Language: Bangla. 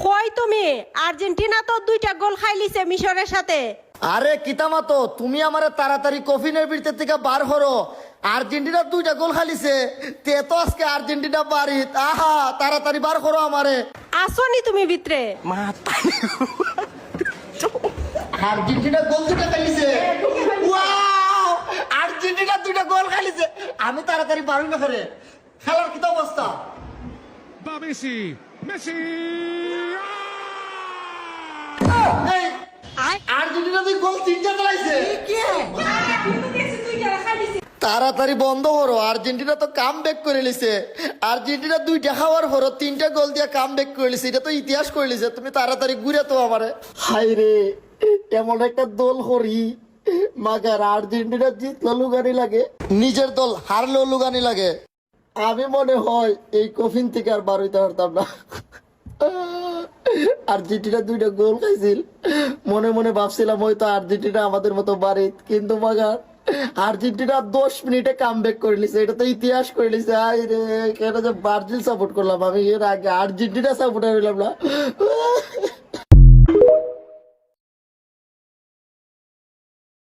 কই তুমি আর্জেন্টিনা তো 2টা গোল খাইলিছে মিশরের সাথে। আরে কিতামাতো তুমি আমারে তাড়াতাড়ি কফিনের ভিতর থেকে বার করো। আর্জেন্টিনা 2টা গোল খালিছে, তে তো আজকে আর্জেন্টিনা বাড়িত। আহা তাড়াতাড়ি বার করো আমারে। আসনি তুমি ভিতরে? আর্জেন্টিনা গোল 2টা খালিছে। ওয়াও আর্জেন্টিনা 2টা গোল খালিছে। আমি তাড়াতাড়ি বাড়ি না করে খেলার কি অবস্থা। Va Messi, Messi! এই আর্জেন্টিনা 2 গোল 3টা চালাইছে। তাড়াতাড়ি বন্ধ করো, আর্জেন্টিনা তো কাম ব্যাক করে লিছে। আর্জেন্টিনা 2টা খাওয়ার পর 3টা গোল দিয়ে কাম ব্যাক করে লিছে, এটা তো ইতিহাস করে লিছে। তুমি তাড়াতাড়ি ঘুরে তো আমারে। হাই রে এমন একটা দল করি মাগার আর্জেন্টিনা জিতলো লুগানি লাগে, নিজের দল হারলো লুগানি লাগে। আমি মনে হয় এই কফিন থেকে আর বার হইতে পারতাম না। আর্জেন্টিনা 2টা গোল খাইছিল, মনে মনে ভাবছিলাম হয়তো আর্জেন্টিনা আমাদের মতো বাড়ি, কিন্তু মাগার আর্জেন্টিনা 10 মিনিটে কাম ব্যাক করে নিছে, এটা তো ইতিহাস করে নিছে। আই রে কেন যে ব্রাজিল সাপোর্ট করলাম আমি, এর আগে আর্জেন্টিনা সাপোর্টার হইলাম না।